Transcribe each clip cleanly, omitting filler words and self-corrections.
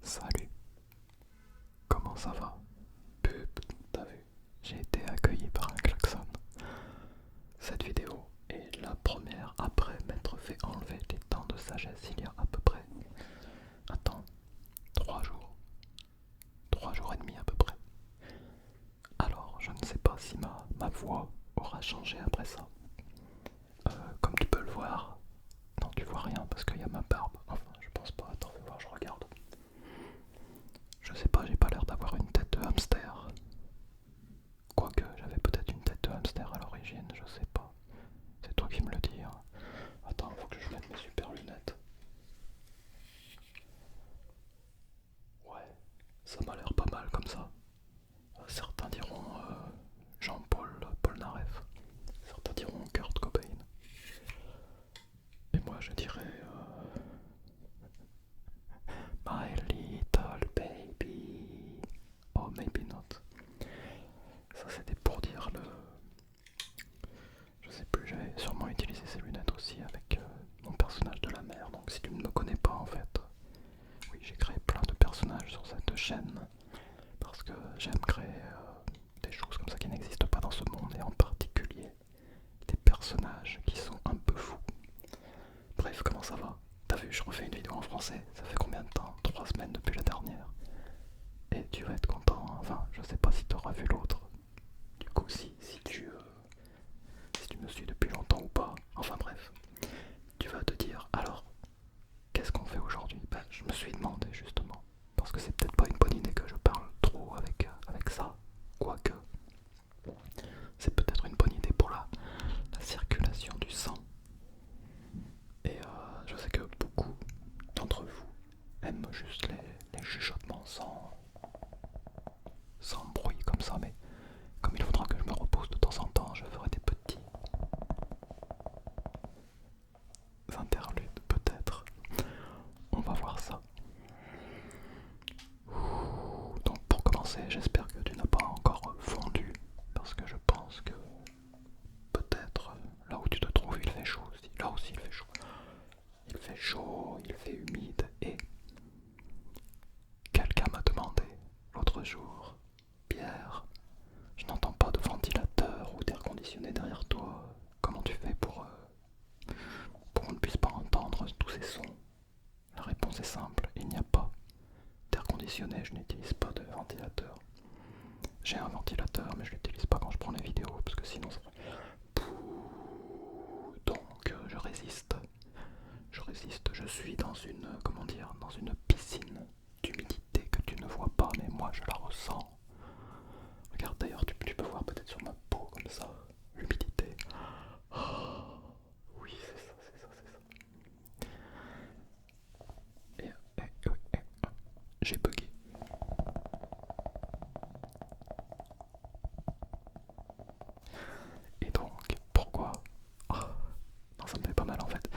Salut, comment ça va? Pub, t'as vu? J'ai été accueilli par un klaxon. Cette vidéo est la première après m'être fait enlever les dents de sagesse il y a à peu près, attends, 3 jours. 3 jours et demi à peu près. Alors, je ne sais pas si ma voix aura changé après ça. Comme tu peux le voir, non, tu vois rien parce qu'il y a ma barbe. Enfin, je pense pas. Attends, fais voir, je regarde. Je sais pas, j'ai pas l'air d'avoir une tête de hamster. Quoique, j'avais peut-être une tête de hamster à l'origine, je sais pas. C'est toi qui me le dis. Hein. Attends, faut que je mette mes super lunettes. Ouais, ça m'a l'air pas mal comme ça. Certains diront Jean-Paul Polnareff. Certains diront Kurt Cobain. Et moi je dirais My little baby. Oh, maybe not. Ça c'était pour dire le... Je sais plus, j'avais sûrement utilisé ces lunettes aussi avec mon personnage de la mer. Donc si tu ne me connais pas en fait, oui, j'ai créé plein de personnages sur cette chaîne. Parce que j'aime créer des choses comme ça qui n'existent pas dans ce monde. Et en particulier des personnages qui sont un peu fous. Bref, comment ça va? T'as vu, je refais une vidéo en français. Ça fait combien de temps? 3 semaines depuis la dernière. Et tu vas être content. Enfin, je sais pas si tu auras vu l'autre. Du coup, si tu me suis depuis longtemps ou pas. Enfin bref, tu vas te dire, alors, qu'est-ce qu'on fait aujourd'hui? Ben, je me suis demandé justement. Parce que c'est peut-être pas une bonne idée que je parle trop avec ça. Quoique, c'est peut-être une bonne idée pour la circulation du sang. Et je sais que beaucoup d'entre vous aiment juste les chuchotements sans bruit comme ça, mais comme il faudra que je me repose de temps en temps, je ferai des petits interludes peut-être. On va voir ça. Donc pour commencer, j'espère que tu n'as pas encore fondu, parce que je pense que peut-être là où tu te trouves il fait chaud aussi. Là aussi il fait chaud. Il fait chaud, il fait humide et quelqu'un m'a demandé l'autre jour, Pierre, je n'entends pas de ventilateur ou d'air conditionné derrière toi. Comment tu fais pour qu'on ne puisse pas entendre tous ces sons? La réponse est simple, il n'y a pas d'air conditionné, je n'utilise pas de ventilateur. J'ai un ventilateur mais je l'utilise pas quand je prends les vidéos parce que sinon ça ferait... Donc je résiste. Je suis dans une, comment dire, dans une piscine d'humidité que tu ne vois pas mais moi je la ressens. Regarde d'ailleurs, tu peux voir peut-être sur ma peau comme ça, l'humidité. Oh, oui, c'est ça, c'est ça, c'est ça. J'ai bugué. Et donc, pourquoi? Oh, non, ça me fait pas mal en fait.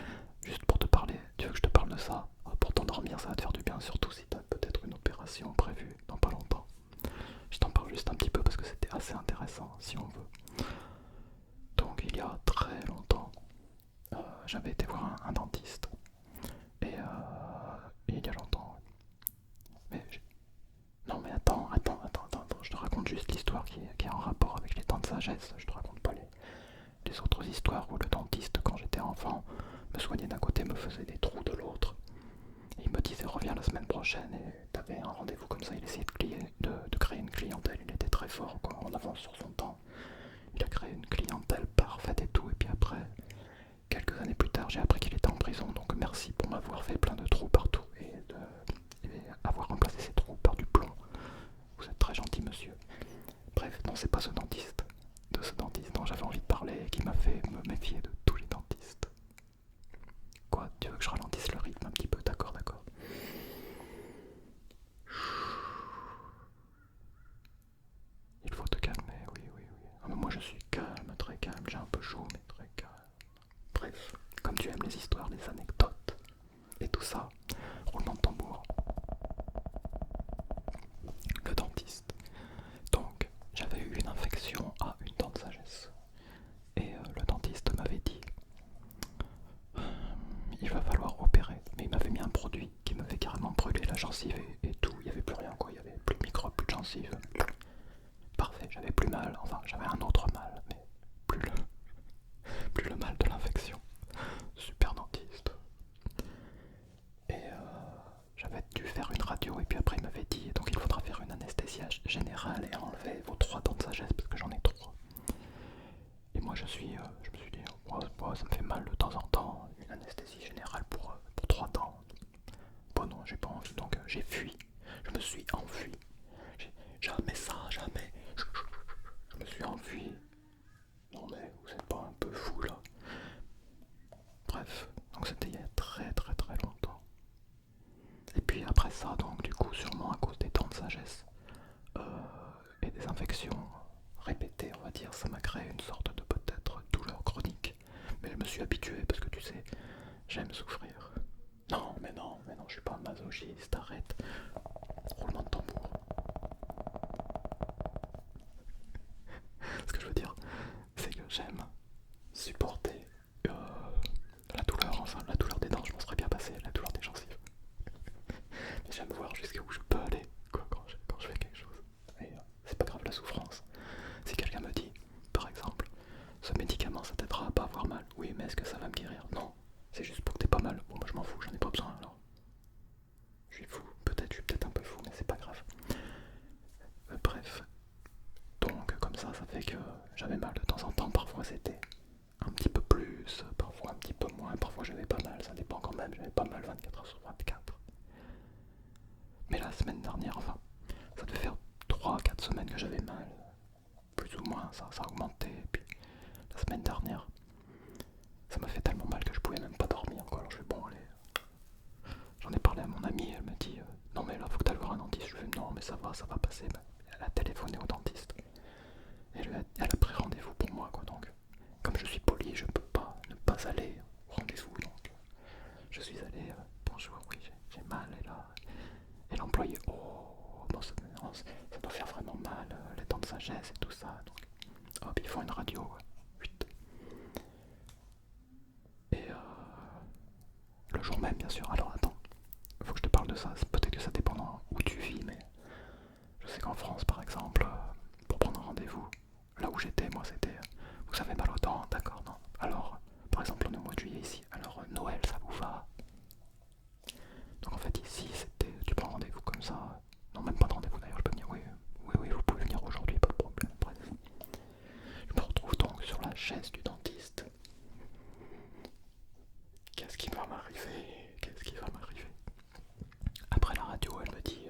Juste pour te parler, tu veux que je te parle de ça? Pour t'endormir, ça va te faire du bien, surtout si t'as peut-être une opération prévue dans pas longtemps. Je t'en parle juste un petit peu parce que c'était assez intéressant, si on veut. Donc, il y a très longtemps, j'avais été voir un dentiste. Et il y a longtemps. Mais non mais attends, je te raconte juste l'histoire qui est en rapport avec les dents de sagesse. Je te raconte pas les autres histoires où le dentiste, quand j'étais enfant, me soignait d'un côté, me faisait des trous de l'autre. Et il me disait reviens la semaine prochaine et t'avais un rendez-vous comme ça, il essayait de créer une clientèle, il était très fort quoi, en avance sur son temps. Il a créé une clientèle parfaite et tout, et puis après, quelques années plus tard, j'ai appris qu'il était en prison, donc merci pour m'avoir fait plein de trous partout et avoir remplacé ces trous par du plomb. Vous êtes très gentil monsieur. Bref, non c'est pas ce dentiste, de ce dentiste dont j'avais envie de parler et qui m'a fait me méfier de tous les dentistes. Quoi, tu veux que je ralentisse le rythme un petit peu? D'accord, d'accord. Il faut te calmer, oui, oui, oui. Ah, mais moi je suis calme, très calme, j'ai un peu chaud mais très calme. Bref, comme tu aimes les histoires, les anecdotes et tout ça, roulement de tambour. Le dentiste. Donc, j'avais eu une infection à une dent de sagesse. Et le dentiste m'avait dit il va falloir opérer. Mais il m'avait mis un produit qui m'avait carrément brûlé la gencive et tout. générale et enlever vos 3 dents de sagesse parce que j'en ai 3. Et moi je me suis dit, ouais, ça me fait mal de temps en temps, une anesthésie générale pour 3 dents. Bon non, j'ai pas envie, donc j'ai fui. Je me suis enfui. Jamais ça, jamais. Je me suis enfui. Non mais vous êtes pas un peu fou là. Bref, donc c'était il y a très très très longtemps. Et puis après ça, donc du coup, sûrement à cause des dents de sagesse et des infections répétées, on va dire, ça m'a créé une sorte de peut-être douleur chronique. Mais je me suis habitué parce que tu sais, j'aime souffrir. Non, je suis pas un masochiste, arrête. Roulement de tambour. Ce que je veux dire, c'est que j'aime supporter la douleur, enfin la douleur des dents, je m'en serais bien passé, la douleur des gencives. Mais j'aime voir jusqu'où je peux aller quoi, quand je fais quelque chose. Et c'est pas grave la souffrance. Si quelqu'un me dit, par exemple, ce médicament ça t'aidera à pas avoir mal, oui, mais est-ce que ça va me guérir? Non, c'est juste pour que t'aies pas mal. Bon, moi je m'en fous, j'en ai pas besoin alors. Je suis fou, je suis peut-être un peu fou, mais c'est pas grave. Bref, donc comme ça fait que j'avais mal de temps en temps, parfois c'était un petit peu plus, parfois un petit peu moins, parfois j'avais pas mal, ça dépend quand même, j'avais pas mal 24 heures sur 24. Mais la semaine dernière, enfin, ça devait faire 3-4 semaines que j'avais mal, plus ou moins, ça a augmenté, et puis la semaine dernière, ça m'a fait tellement mal que je pouvais même pas dormir, quoi. Alors je fais bon, allez, j'en ai parlé à mon amie, elle m'a dit, non mais là faut que t'ailles voir un dentiste, je fais non mais ça va passer, elle a téléphoné au dentiste, et elle a pris rendez-vous pour moi, quoi, donc comme je suis poli, je peux pas ne pas aller au rendez-vous, donc je suis allé, bonjour, oui, j'ai mal, et l'employé, oh, bon, ça doit faire vraiment mal, les dents de sagesse et tout ça, donc hop, ils font une radio, vite. Et le jour même, bien sûr, alors attends, faut que je te parle de ça, peut-être que ça dépend où tu vis, mais je sais qu'en France, par exemple, pour prendre un rendez-vous, là où j'étais, moi, c'était, vous avez mal aux dents, d'accord, non? Alors, par exemple, on est au mois de juillet ici, alors Noël, ça vous va? Donc en fait, ici, c'était, tu prends rendez-vous comme ça, non, même pas de rendez-vous d'ailleurs, je peux venir, oui, vous pouvez venir aujourd'hui, pas de problème, bref. Je me retrouve donc sur la chaise du dentiste. Qu'est-ce qui va m'arriver? Qu'est-ce qui va m'arriver? Après la radio, elle me dit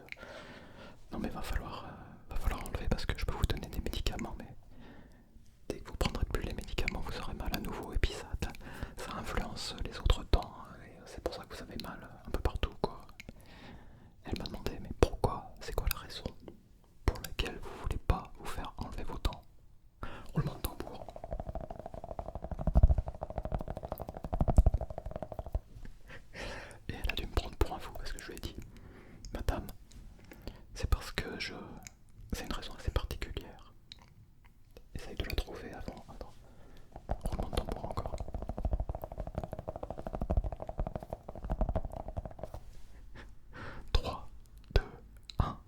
non mais va falloir enlever parce que je peux vous donner des médicaments, mais dès que vous prendrez plus les médicaments, vous aurez mal à nouveau et puis ça influence les autres dents et c'est pour ça que vous avez mal un peu partout, quoi. Elle m'a demandé mais pourquoi? C'est quoi la raison pour laquelle vous voulez pas vous faire enlever vos dents? Roulement de tambour. Et elle a dû me prendre pour un fou parce que je lui ai dit madame, c'est parce que c'est une raison assez particulière. Essaye de la trouver avant. Attends. Roulement de tambour encore. 3, 2, 1.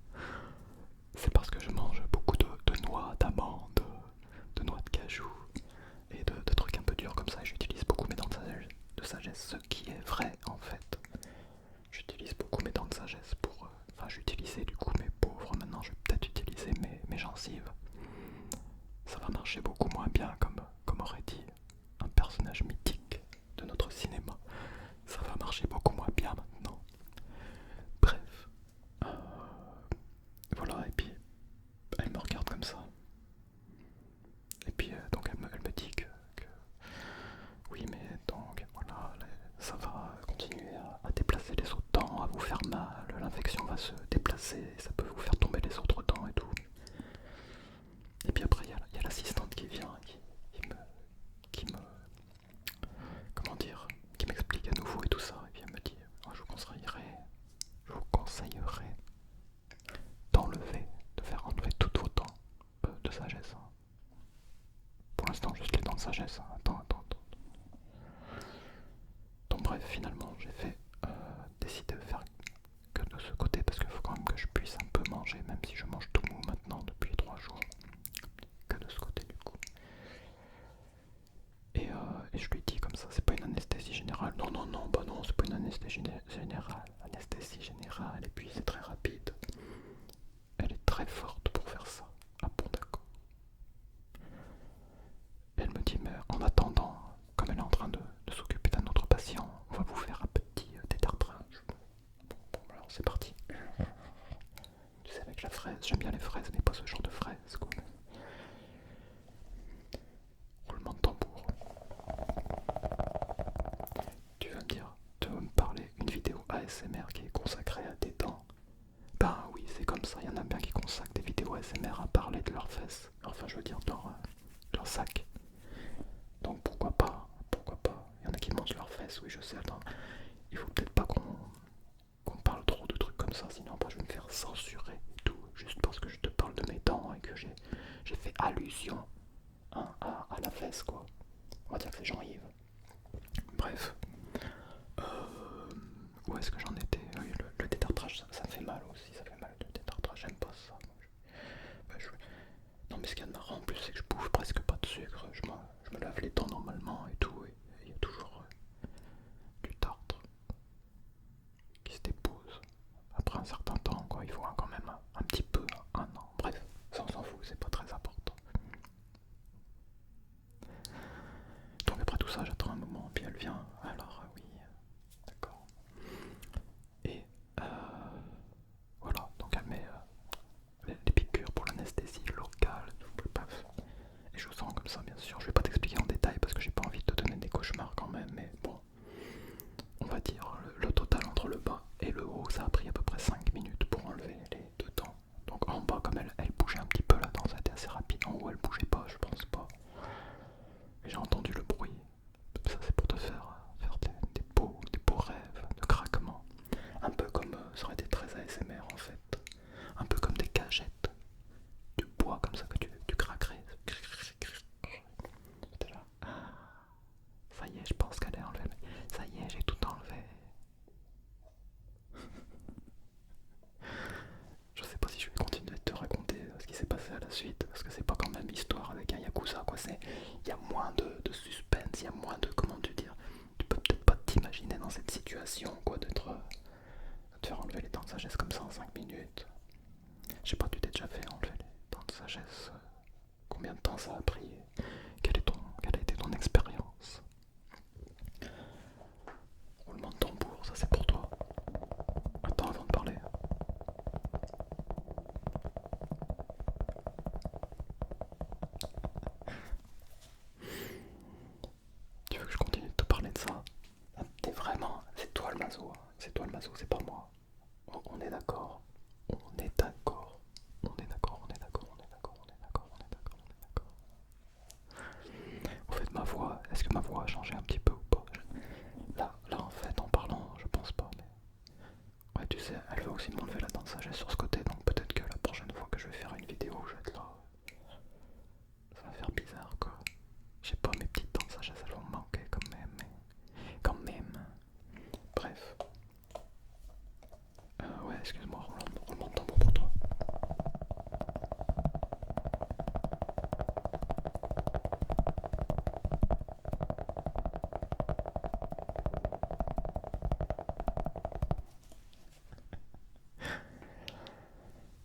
C'est parce que je mange beaucoup de noix, d'amandes, de noix de cajou et de trucs un peu durs comme ça. Et j'utilise beaucoup mes dents de sagesse, ce qui est vrai en fait. J'utilise beaucoup mes dents de sagesse pour... Enfin, j'utilisais du coup mes pauvres. Maintenant, je vais peut-être utiliser mes gencives. Ça va marcher beaucoup moins bien, comme aurait dit un personnage mythique de notre cinéma. Ça va marcher beaucoup moins bien maintenant. Bref. Voilà, et puis elle me regarde comme ça. Et puis donc elle me dit que oui, mais donc voilà, ça va continuer à déplacer les autres dents, à vous faire mal, l'infection va se déplacer, ça peut vous faire tomber les autres dents et tout. Et puis après, il y a l'assistante qui vient, qui me, comment dire, qui m'explique à nouveau et tout ça. Et puis elle me dit, oh, je J'aime bien les fraises, mais pas ce genre de fraises, quoi. Roulement de tambour. Tu vas me dire, tu vas me parler une vidéo ASMR qui est consacrée à tes dents. Ben oui, c'est comme ça, il y en a bien qui consacrent des vidéos ASMR à parler de leurs fesses. Enfin, je veux dire de leur sac. Donc pourquoi pas, pourquoi pas. Il y en a qui montrent leurs fesses, oui je sais, attends. Il faut peut-être pas qu'on parle trop de trucs comme ça, sinon bah, je vais me faire censurer et tout, juste parce que je te parle de mes dents et que j'ai fait allusion hein, à la fesse quoi. On va dire que c'est Jean-Yves. Bref. Où est-ce que j'en étais? Oui, le détartrage, ça me fait mal aussi, ça fait mal le détartrage, j'aime pas ça. Bah, non mais ce qu'il y a de marrant en plus c'est que je bouffe presque pas de sucre, je me lave les dents normalement et tout, et il y a toujours du tartre qui se dépose. Après un certain temps, quoi, il faut quand même un petit peu, un an. Bref, ça on s'en fout, c'est pas très important. Donc après tout ça, j'attends un moment, puis elle vient. Alors oui, d'accord. Et voilà, donc elle met les piqûres pour l'anesthésie locale, bref. Et je sens comme ça, bien sûr. Je vais pas t'expliquer en détail parce que j'ai pas envie de te donner des cauchemars quand même, mais bon. On va dire le total entre le bas et le haut, ça a pris à peu près 5 minutes pour enlever les deux dents. Donc en bas, comme elle bougeait un petit peu, la dent ça a été assez rapide. En haut, elle bougeait pas, je pense pas. Et j'ai entendu le bruit. Ça, c'est pour te faire des beaux rêves de craquement. Un peu comme ça aurait été très ASMR en fait. Un peu comme des cagettes de bois comme ça que tu craquerais. C'était là. Ah, ça y est, je pense qu'elle est enlevée. Ça y est, j'ai tout enlevé. Je sais pas si je vais continuer de te raconter ce qui s'est passé à la suite, parce que c'est pas quand même histoire avec un yakuza, quoi. Il y a moins de suspense, il y a moins de, comment te dire, tu peux peut-être pas t'imaginer dans cette situation, quoi, de te faire enlever les dents de sagesse comme ça en 5 minutes. Je sais pas, tu t'es déjà fait enlever les dents de sagesse, combien de temps ça a pris, quelle a été ton expérience? Roulement de tambour, ça c'est pour toi. Attends avant de parler. Tu veux que je continue de te parler de ça? T'es vraiment, c'est toi le maso, hein. C'est toi le maso, c'est pas moi. On est d'accord, on est d'accord, on est d'accord, on est d'accord, on est d'accord, on est d'accord, on est d'accord, on est d'accord. Au fait, ma voix, est-ce que ma voix a changé un petit peu ou pas? Là en fait, en parlant, je pense pas, mais ouais, tu sais, elle va aussi m'enlever la dent de sagesse sur ce côté, donc peut-être que la prochaine fois que je vais faire une vidéo, je vais être là. Ça va faire bizarre quoi. Je sais pas, mes petites dents de sagesse elles vont me manquer quand même, mais quand même. Bref. Ouais, excuse-moi, roulement de tambour pour toi.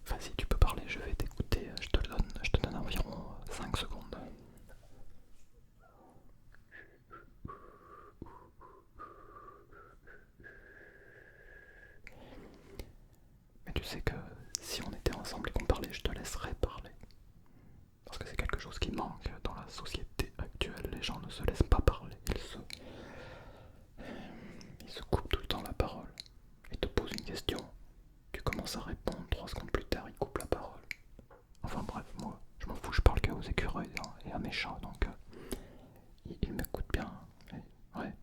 Vas-y, tu peux parler, je vais t'écouter, je te donne environ 5 secondes. Mais tu sais que si on était ensemble et qu'on parlait, je te laisserais parler. Parce que c'est quelque chose qui manque dans la société actuelle. Les gens ne se laissent pas parler. Ils se coupent tout le temps la parole. Ils te posent une question. Tu commences à répondre. 3 secondes plus tard, ils coupent la parole. Enfin bref, moi, je m'en fous. Je parle que aux écureuils hein, et à mes chats. Donc, ils m'écoutent bien. Et, ouais.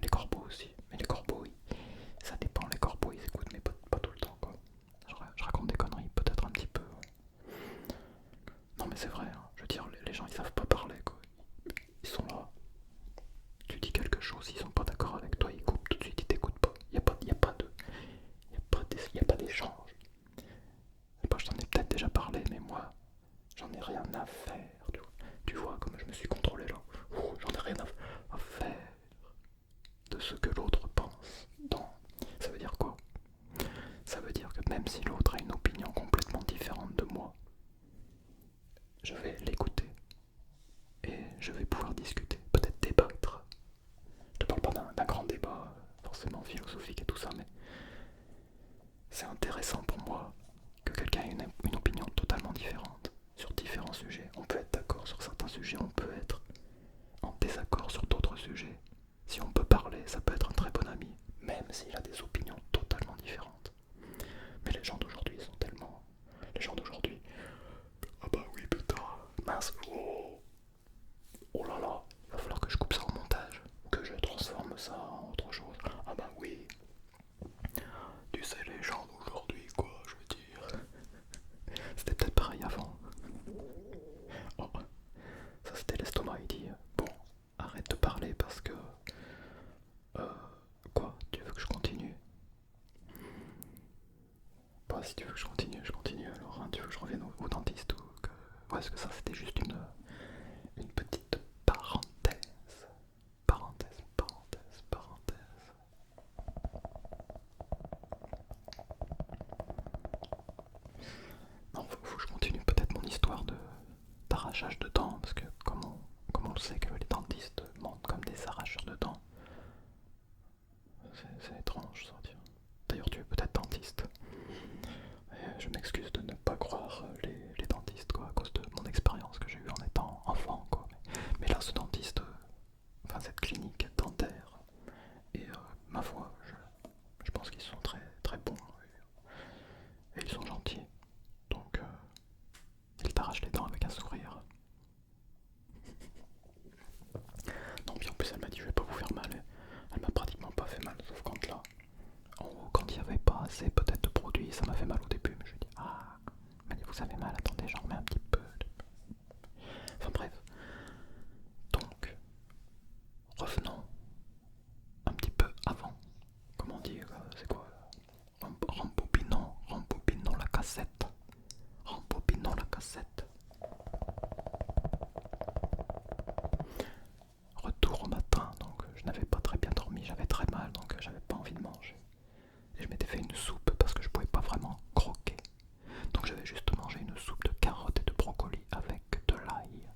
Les corbeaux aussi. Mais les corbeaux, oui. Ça dépend. Les corbeaux, ils écoutent, mais pas tout le temps, quoi. Je raconte des conneries, peut-être un petit peu. Non mais c'est vrai, hein. Je veux dire, les gens ils savent pas parler quoi. Ils sont là, tu dis quelque chose, ils sont pas d'accord avec toi, ils coupent tout de suite, ils t'écoutent pas. Y a pas d'échange. Je sais pas, je t'en ai peut-être déjà parlé, mais moi, j'en ai rien à faire. Tu vois comme je me suis contrôlé là. J'en ai rien à faire de ce que l'autre pense. Non, ça veut dire quoi? Ça veut dire que même si l'autre a une opinion complètement différente de moi, je vais l'écouter et je vais pouvoir discuter, peut-être débattre. Je te parle pas d'un grand débat forcément philosophique et tout ça, mais c'est intéressant pour moi que quelqu'un ait une opinion Si tu veux que je continue alors, hein, tu veux que je revienne au dentiste ou que... Ouais, est-ce que ça c'était juste une petite parenthèse. Parenthèse. Non, faut que je continue peut-être mon histoire d'arrachage de dents, parce que comme on le sait que les dentistes mentent comme des arracheurs de dents, c'est étrange ça, tiens. D'ailleurs tu es peut-être dentiste. Je m'excuse de ne pas croire les dentistes quoi, à cause de mon expérience que j'ai eue en étant enfant quoi. Mais là ce dentiste, enfin cette clinique dentaire, et ma foi, je pense qu'ils sont très très bons et ils sont gentils. Donc ils t'arrachent les dents avec un sourire. Non puis en plus elle m'a dit je vais pas vous faire mal. Elle m'a pratiquement pas fait mal, sauf quand là, en haut, quand il n'y avait pas assez peut-être de produits, ça m'a fait mal au début, mais je dis ah, elle m'a dit vous avez mal, attendez j'en remets un petit peu. Enfin bref, donc revenons un petit peu avant. Comment on dit, c'est quoi rembobinons la cassette. Rembobinons la cassette. Retour au matin, donc je n'avais pas très bien dormi, j'avais très mal, donc j'avais pas envie de manger. Et je m'étais fait une soupe parce que je pouvais pas vraiment croquer. Donc j'avais juste mangé une soupe de carottes et de brocolis avec de l'ail.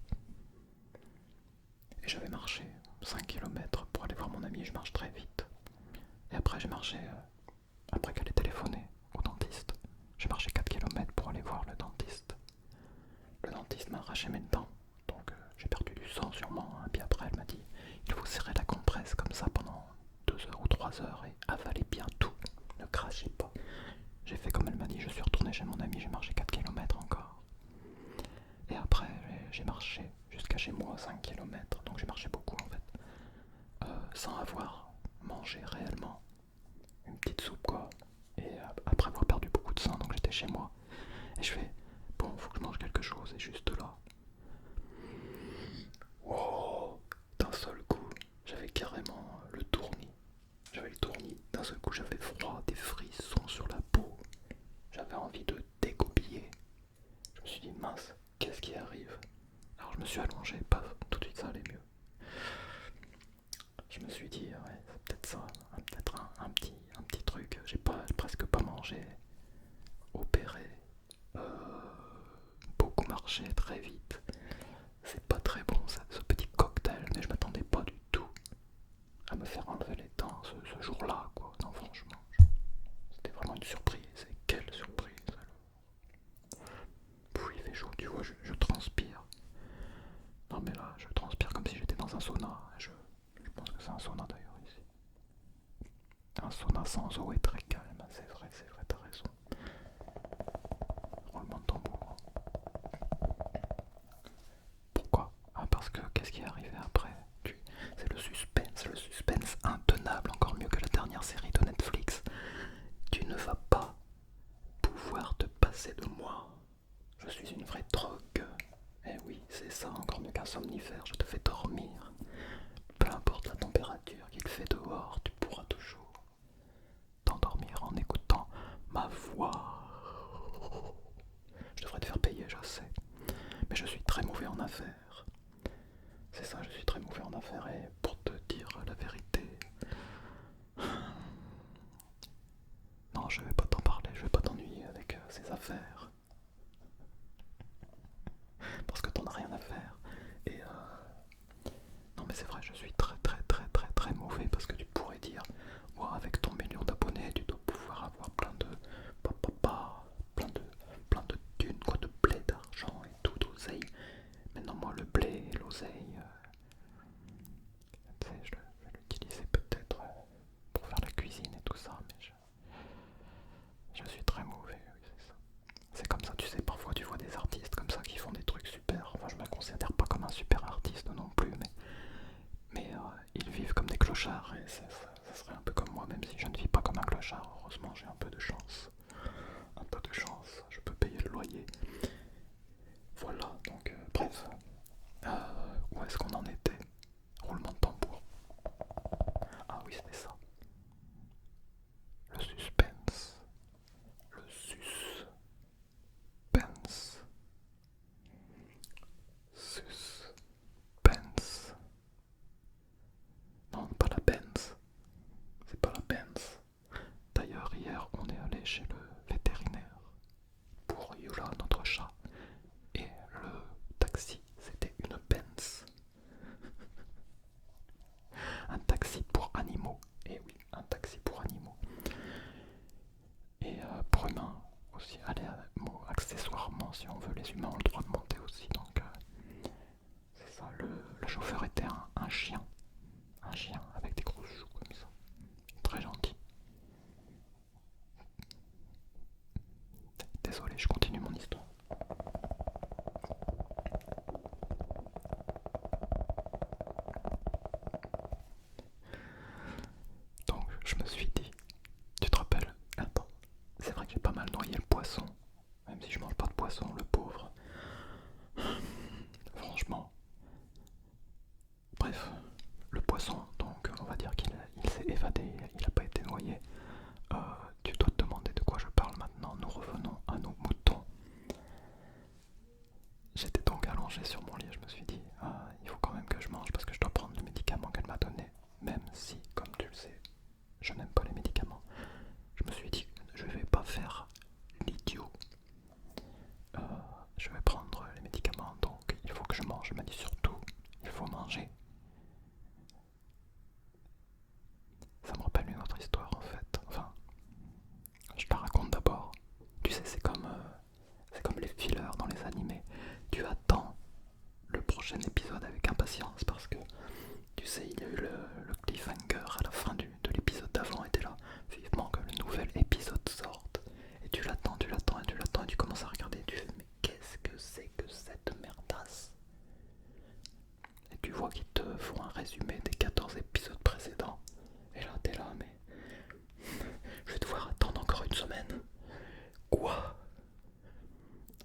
Et j'avais marché 5 km pour aller voir mon ami, je marche très vite. Et après j'ai marché, après qu'elle ait téléphoné au dentiste, j'ai marché 4 km pour aller voir le dentiste. Le dentiste m'a arraché mes dents, donc j'ai perdu du sang sûrement. Et puis après elle m'a dit, il faut serrer la compresse comme ça pendant 2 heures ou 3 heures et avaler bien tout, ne crachez pas. J'ai fait comme elle m'a dit, je suis retourné chez mon ami, j'ai marché 4 km encore. Et après j'ai marché jusqu'à chez moi 5 km, donc j'ai marché beaucoup en fait, sans avoir mangé réellement. Une petite soupe quoi. Et après avoir perdu beaucoup de sang, donc j'étais chez moi. Et je fais, bon, faut que je mange quelque chose. Et juste là, wow, d'un seul coup, j'avais carrément le tournis. J'avais le tournis. D'un seul coup, j'avais froid, des frissons sur la peau. J'avais envie de dégoupiller. Je me suis dit, mince, qu'est-ce qui arrive? Alors je me suis allongé, paf, tout de suite ça allait mieux. Je me suis dit, ouais, c'est peut-être ça, peut-être un petit truc. J'ai presque pas mangé, opéré, beaucoup marché très vite. C'est pas très bon ça, ce petit cocktail, mais je m'attendais pas du tout à me faire enlever les dents ce jour-là, quoi. Non, franchement, c'était vraiment une surprise. Et quelle surprise alors. Il fait chaud, tu vois, je transpire. Non, mais là, je transpire comme si j'étais dans un sauna. Je pense que c'est un sauna d'ailleurs ici. Un sauna sans eau est très calme, c'est vrai, t'as raison. Roulement de tambour. Pourquoi? Ah, parce que qu'est-ce qui est arrivé après? C'est le suspense intenable, encore mieux que la dernière série de Netflix. Tu ne vas pas pouvoir te passer de moi. Je suis une vraie drogue. Eh oui, c'est ça, encore mieux qu'un somnifère, je te fais dormir. Peu importe la température qu'il fait dehors, tu pourras toujours t'endormir en écoutant ma voix. Je devrais te faire payer, je sais. Mais je suis très mauvais en affaires. C'est ça, je suis très mauvais en affaires et pour te dire la vérité... Non, je vais pas t'en parler, je vais pas t'ennuyer avec ces affaires. Parce que t'en as rien à faire. Et non mais c'est vrai, je suis très mauvais parce que tu pourrais dire, moi avec ton million d'abonnés, tu dois pouvoir avoir plein de plein de thunes, quoi, de blé, d'argent et tout, d'oseille. Maintenant moi le blé et l'oseille, tu sais, je vais l'utiliser peut-être pour faire la cuisine et tout ça, mais je suis très mauvais, oui, c'est ça. Et pour humains aussi, allez, accessoirement, si on veut, les humains ont le droit de monter aussi. Donc c'est ça, le chauffeur était un chien. Un chien avec des grosses joues comme ça. Très gentil. Désolé, je continue mon histoire. Donc je me suis dit, tu te rappelles, attends, c'est vrai que j'ai pas mal noyé le poisson, même si je mange pas de poisson, le pauvre. Franchement. Bref, le poisson, donc on va dire qu'il s'est évadé, il n'a pas été noyé. Tu dois te demander de quoi je parle maintenant, nous revenons à nos moutons. J'étais donc allongé sur mon lit, je me suis dit, il faut quand même que je mange parce que je dois prendre le médicament qu'elle m'a donné, même si, comme tu le sais, je n'aime pas les médicaments. Je me suis dit, je vais pas faire l'idiot. Je vais prendre les médicaments, donc il faut que je mange. Elle m'a dit surtout, il faut manger. Ça me rappelle une autre histoire en fait. Enfin, je te la raconte d'abord. Tu sais, c'est comme les fillers dans les animés. Tu attends le prochain épisode avec impatience parce que tu sais, il y a eu le cliffhanger à la fin de l'épisode d'avant et t'es là, vivement que le nouvel épisode sorte. Et tu l'attends, tu l'attends et tu l'attends et tu commences à regarder et tu fais mais qu'est-ce que c'est que cette merdasse? Et tu vois qu'ils te font un résumé des 14 épisodes précédents. Et là t'es là mais je vais devoir attendre encore une semaine. Quoi?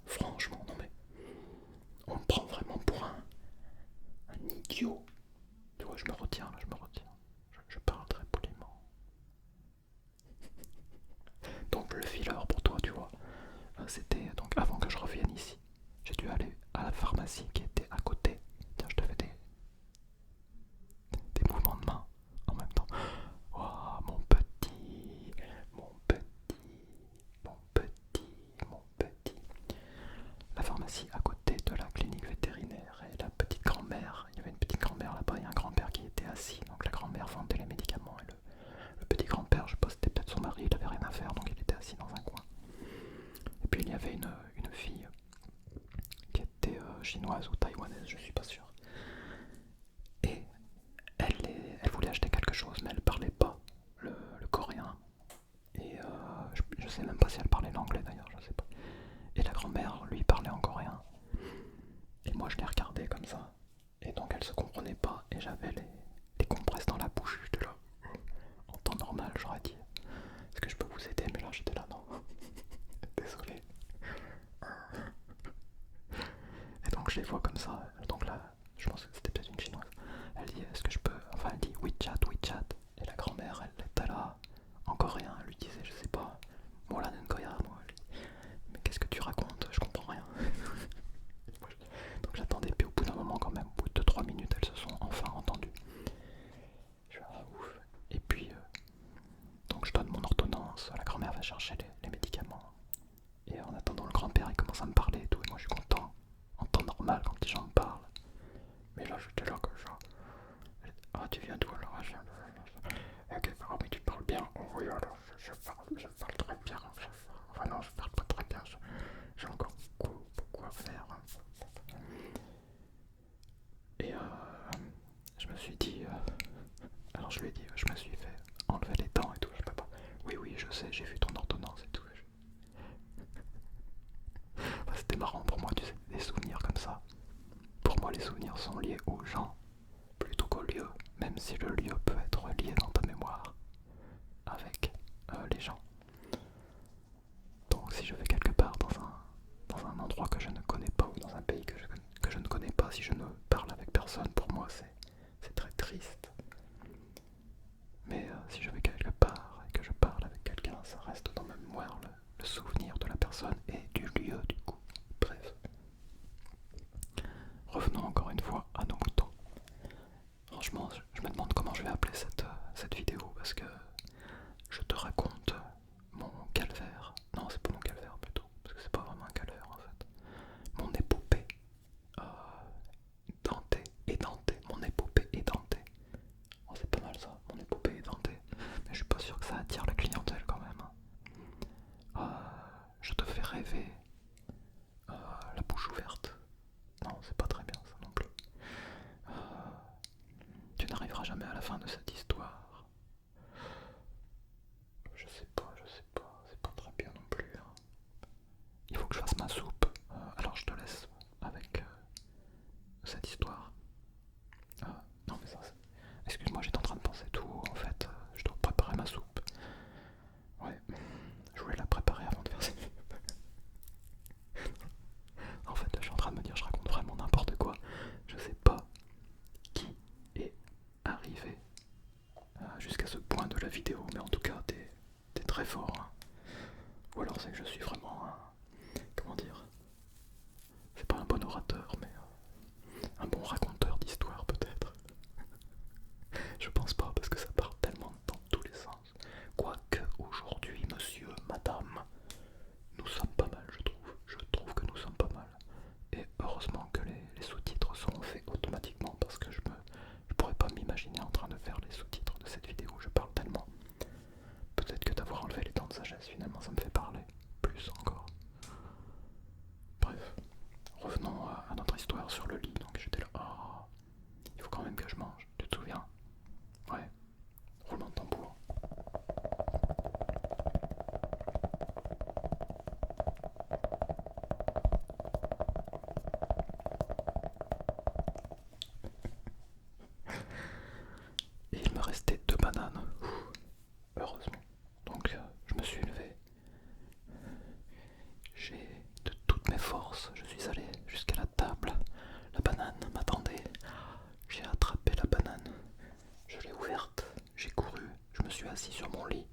Franchement non mais on me prend vraiment pour un idiot. Tu vois je me retiens là, je me retiens. Je parle très poliment. Donc le filler pour toi tu vois, c'était donc avant que je revienne ici. J'ai dû aller à la pharmacie qui était à côté. Tiens je te fais des mouvements de main en même temps. Oh mon petit, mon petit, mon petit, mon petit. La pharmacie à côté de la clinique vétérinaire et la petite grand-mère. Il y avait une petite grand-mère là-bas et un grand-père qui était assis. Donc la grand-mère vendait les médicaments et le petit grand-père, je sais pas, c'était peut-être son mari, il avait rien à faire donc il était assis dans un coin. Et puis il y avait une fille qui était chinoise ou taïwanaise, je suis pas sûr. Et elle voulait acheter quelque chose mais elle parlait pas le coréen. Et je sais même pas si elle parlait l'anglais d'ailleurs, je sais pas. Et la grand-mère lui parlait en coréen. Et moi je l'ai regardée comme ça. Et donc elle se comprenait pas et j'avais les compresses dans la bouche. J'étais là. En temps normal j'aurais dit est-ce que je peux vous aider, mais là j'étais là non. Désolé. Et donc je les vois comme ça. Donc là je pense que c'était peut-être une chinoise. Elle dit est-ce que je peux. Enfin elle dit WeChat, WeChat. Et la grand-mère elle était là en coréen. Elle lui disait je sais pas. Mola Nenkoya, moi. Mais qu'est-ce que tu racontes? Je comprends rien. Donc j'attendais, puis au bout d'un moment quand même, au bout de 3 minutes, elles se sont enfin entendues. Je suis ouf. Et puis, donc je donne mon ordonnance, la grand-mère va chercher les médicaments. Et en attendant, le grand-père il commence à me parler et tout, et moi je suis content, en temps normal quand les gens me parlent. Mais là j'étais là comme ça. Ah tu viens d'où alors? Ah, je viens de... Ok, oh, mais tu parles bien. Oh, oui alors, je parle très bien. Enfin non, je parle pas très bien. J'ai encore beaucoup à faire. Et je me suis dit, alors je lui ai dit, je me suis fait enlever les dents et tout, je peux pas. Oui, oui, je sais, j'ai vu ton ordonnance et tout. Enfin, c'était marrant pour moi, tu sais, des souvenirs comme ça. Pour moi, les souvenirs sont liés aux gens plutôt qu'au lieu, même si le lieu peut être lié dans ta mémoire avec les gens. Donc si je vais quelque part dans un endroit que je ne connais pas ou dans un pays que je ne connais pas, si je ne parle avec personne, pour moi c'est très triste. Mais si je vais quelque part et que je parle avec quelqu'un, ça reste dans ma mémoire le souvenir de la personne et du lieu du coup. Bref. Revenons encore une fois à nos moutons. Franchement, je me demande comment je vais appeler cette vidéo parce que je te raconte mon calvaire. Non, c'est pas mon calvaire plutôt, parce que c'est pas vraiment un calvaire en fait. Mon épopée dentée et dentée. Mon épopée et dentée. Oh, c'est pas mal ça, mon épopée est dentée. Mais je suis pas sûr que ça attire la clientèle quand même. rêver la bouche ouverte. Non, c'est pas très bien ça non plus. Euh, Tu n'arriveras jamais à la fin de cette histoire. Je sais pas, c'est pas très bien non plus. Hein. Il faut que je fasse ma soupe. Alors je te laisse avec cette histoire. Non mais ça, excuse-moi, j'étais en train de penser tout. En fait, je dois préparer ma soupe. Ouais, je voulais la préparer avant de faire cette soupe. En fait, je suis en train de me dire, je raconte vraiment n'importe quoi. Je sais pas qui est arrivé jusqu'à ce point de la vidéo, mais en tout cas, t'es très fort. Hein. Ou alors c'est que je suis vraiment comment dire, c'est pas un bon orateur, mais un bon raconteur d'histoire peut-être. Je pense pas, parce que ça part tellement dans tous les sens. Quoique aujourd'hui, monsieur, madame, nous sommes pas mal, je trouve. Je trouve que nous sommes pas mal. Et heureusement que les sous-titres sont faits automatiquement, parce que je pourrais pas m'imaginer en train de faire les sous-titres de cette vidéo. Je parle tellement. Peut-être que d'avoir enlevé les dents de sagesse, finalement, ça me fait parler plus encore. Bref, revenons à notre histoire sur le lit. Donc j'étais là, oh, il faut quand même que je mange, tu te souviens? Ouais, roulement de tambour. Et il me restait 2 bananes, heureusement. Donc je me suis levé. J'ai de toutes mes forces, je suis allé jusqu'à la table. La banane m'attendait. J'ai attrapé la banane. Je l'ai ouverte. J'ai couru. Je me suis assis sur mon lit.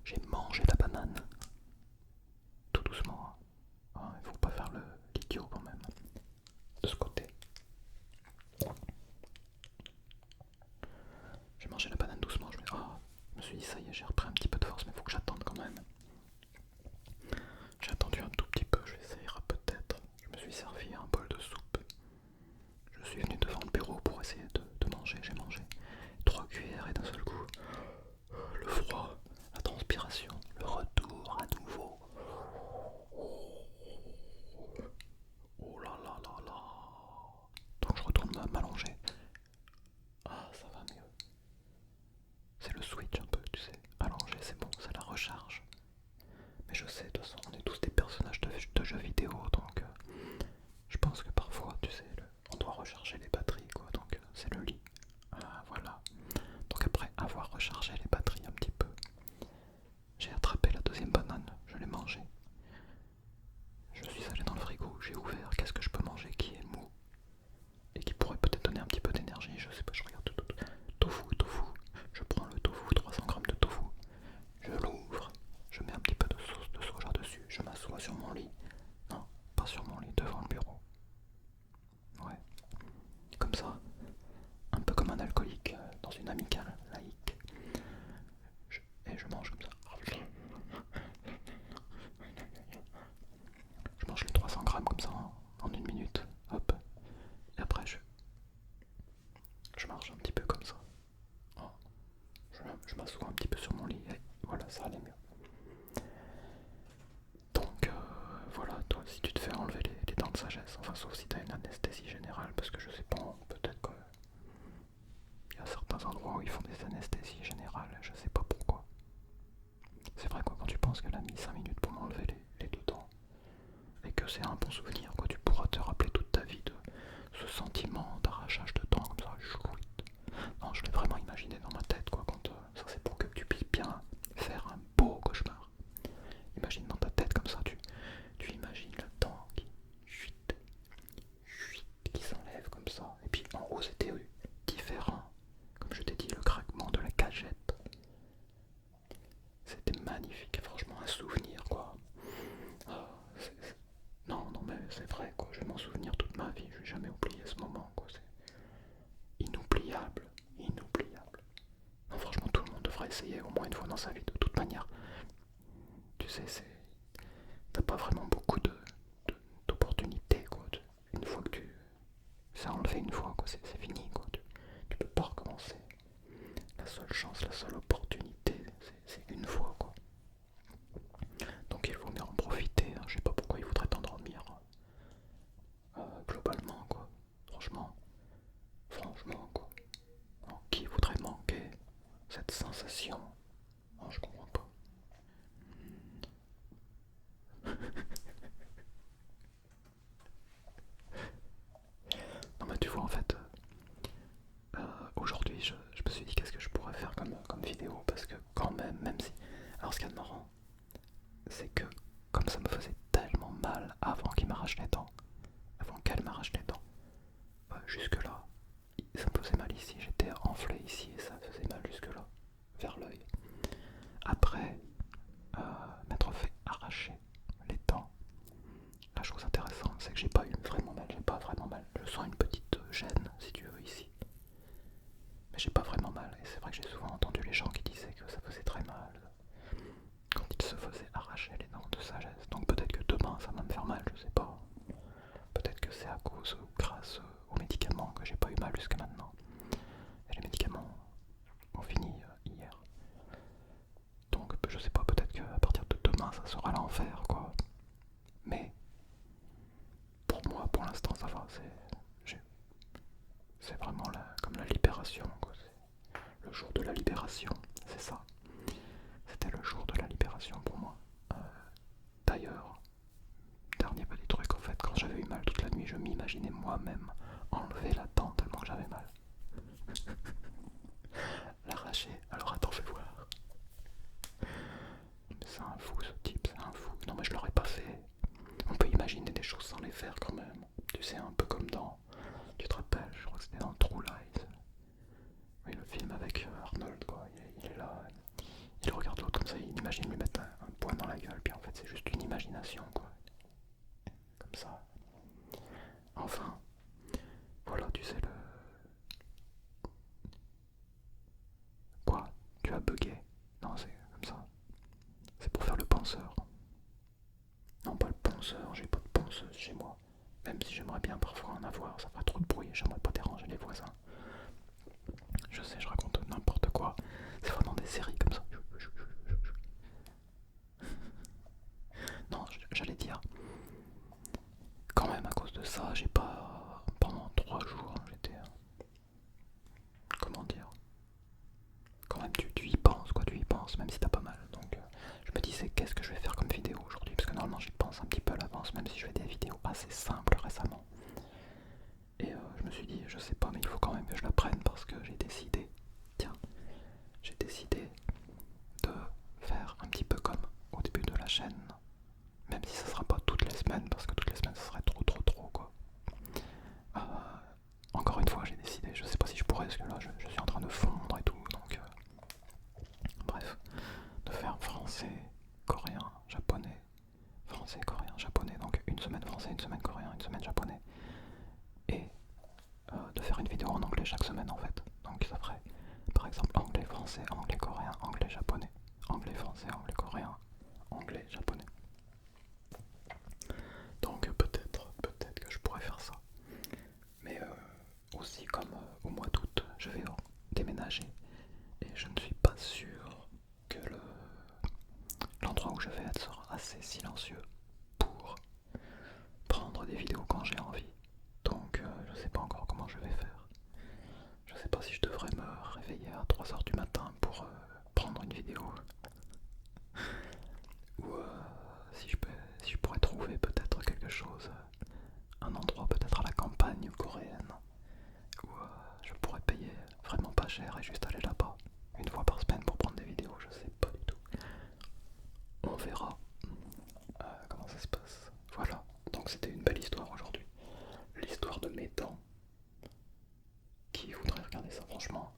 J'ai mangé la banane. Tout doucement. Hein, il faut pas faire l'idiot quand même. De ce côté. J'ai mangé la banane doucement. Je me suis dit ça y est, j'ai repris un petit peu de force, mais il faut que j'attende quand même. J'ai attendu un tout petit peu, je vais essayer peut-être. Je me suis servi un bol de soupe. Je suis venu devant le bureau pour essayer de manger. J'ai mangé 3 cuillères et d'un seul coup, le froid, la transpiration, le retour à nouveau. Oh là là là là. Donc je retourne m'allonger. Ah, ça va mieux. C'est le switch un peu, tu sais. Allonger, c'est bon, c'est la recharge. Mais je sais, de toute façon, on est tous des personnages de jeux vidéo, donc je pense que parfois, tu sais, on doit recharger les batteries, quoi. Donc c'est le lit. Ah, voilà. Donc après avoir rechargé les batteries un petit peu, j'ai attrapé la deuxième banane, je l'ai mangée. Je suis allé dans le frigo, j'ai ouvert, qu'est-ce que je peux manger qui est mou et qui pourrait peut-être donner un petit peu d'énergie, je sais pas, je regarde tout. Tofu, je prends le tofu, 300 grammes de tofu, je l'ouvre, je mets un petit peu de sauce de soja dessus, je m'assois sur mon lit, non, pas sur mon lit, devant le bureau, ouais, comme ça, un peu comme un alcoolique dans une amicale laïque, et je mange comme ça. Je mange les 300 grammes comme ça en 1 minute, hop, et après je marche un petit peu comme ça. Oh, je m'assois un petit peu sur mon lit et voilà, ça allait mieux. Donc voilà, toi si tu te fais enlever les dents de sagesse, enfin sauf si tu as une anesthésie générale, parce que je sais pas, peut-être qu'il y a certains endroits où ils font des anesthésies générales, je sais pas pourquoi. C'est vrai quoi, quand tu penses qu'elle a mis 5 minutes pour m'enlever les 2 dents, et que c'est un bon souvenir, quoi, tu pourras te rappeler toute ta vie de ce sentiment d'arrachage de dents comme ça, chouite. Non, je l'ai vraiment imaginé dans ma tête, quoi, quand ça c'est pour que tu puisses bien faire un beau cauchemar. Imagine dans ta tête comme ça, tu imagines la dent qui s'enlève comme ça, et puis en haut c'était différent, comme je t'ai dit, le craquement de la cagette. C'était magnifique, franchement un souvenir quoi. Ah, non mais c'est vrai quoi, je vais m'en souvenir toute ma vie, je vais jamais oublier ce moment quoi, c'est inoubliable. Non franchement tout le monde devrait essayer au moins une fois dans sa vie de toute manière. Tu sais, t'as pas vraiment beaucoup d'opportunités quoi. Une fois que c'est enlevé une fois quoi, c'est fini quoi. Tu peux pas recommencer. La seule chance, la seule opportunité, c'est une fois quoi. Donc il faut bien en profiter, hein. Je vais pas Alors ce qu'il y a de marrant, c'est que comme ça me faisait tellement mal avant qu'il m'arrache les dents, avant qu'elle m'arrache les dents, jusque là, ça me faisait mal ici, j'étais enflé ici et ça faisait mal jusque là, vers l'œil. Après m'être fait arracher les dents, la chose intéressante c'est que j'ai pas eu vraiment mal, j'ai pas vraiment mal. Je sens une petite gêne si tu veux ici, mais j'ai pas vraiment mal. Et c'est vrai que j'ai souvent entendu les gens qui disaient que ça faisait très mal quand ils se faisaient arracher les dents de sagesse. Donc peut-être que demain ça va me faire mal, je sais pas. Peut-être que c'est à cause ou grâce aux médicaments que j'ai pas eu mal jusqu'à maintenant. Et les médicaments ont fini hier. Donc je sais pas, peut-être qu'à partir de demain ça sera l'enfer quoi. Mais pour moi pour l'instant ça va, c'est vraiment comme la libération quoi. Le jour de la libération, c'est ça. C'était le jour de la libération pour moi. D'ailleurs, dernier petit truc en fait, quand j'avais eu mal toute la nuit, je m'imaginais moi-même enlever la dent tellement que j'avais mal. L'arracher, alors attends, fais voir. C'est un fou ce type, c'est un fou. Non mais je l'aurais pas fait. On peut imaginer des choses sans les faire quand même. Tu sais, un peu comme dans... Tu te rappelles, je crois que c'était dans True Lies. Oui, le film avec Arnold quoi, il est là, il regarde l'autre comme ça, il imagine lui mettre un poing dans la gueule, puis en fait c'est juste une imagination quoi. Comme ça. Enfin, voilà, tu sais le... Quoi? Tu as bugué? Non, c'est comme ça. C'est pour faire le penseur. Non, pas le ponceur, j'ai pas de ponceuse chez moi. Même si j'aimerais bien parfois en avoir, ça ferait trop de bruit, j'aimerais pas déranger les voisins. Je sais, je raconte n'importe quoi. C'est vraiment des séries comme ça. Non, j'allais dire. Quand même, à cause de ça, j'ai pas... Pendant 3 jours, j'étais... Comment dire? Quand même, tu y penses, quoi, tu y penses, même si t'as pas mal. Donc, je me disais, qu'est-ce que je vais faire comme vidéo aujourd'hui? Parce que normalement, j'y pense un petit peu à l'avance, même si je fais des vidéos assez simples récemment. Et je me suis dit, je sais pas, mais il faut quand même que je la prenne parce que j'ai décidé... Tiens, j'ai décidé de faire un petit peu comme au début de la chaîne. Même si ça sera pas toutes les semaines, parce que toutes les semaines, ça serait trop, quoi. Encore une fois, j'ai décidé, je sais pas si je pourrais, parce que là, je suis en train de fondre et tout, donc... bref, de faire français, coréen, japonais, français, coréen, japonais, donc une semaine français, une semaine coréen, une semaine japonais, et de faire une vidéo en anglais chaque semaine, en fait. Donc ça ferait, par exemple, anglais, français, anglais, coréen, anglais, japonais, anglais, français, anglais, coréen, anglais, japonais. Donc peut-être que je pourrais faire ça. Mais aussi comme au mois d'août, je vais déménager et je ne suis pas sûr que l'endroit où je vais être sera assez silencieux pour prendre des vidéos quand j'ai envie. Donc je sais pas encore comment je vais faire. Je sais pas si je devrais me réveiller à 3h du matin pour prendre une vidéo. Ou si je pourrais trouver peut-être quelque chose, un endroit peut-être à la campagne coréenne, où je pourrais payer vraiment pas cher et juste aller là-bas une fois par semaine pour prendre des vidéos, je sais pas du tout. On verra comment ça se passe. Voilà, donc c'était une belle histoire aujourd'hui. L'histoire de mes dents. Qui voudrait regarder ça? Franchement,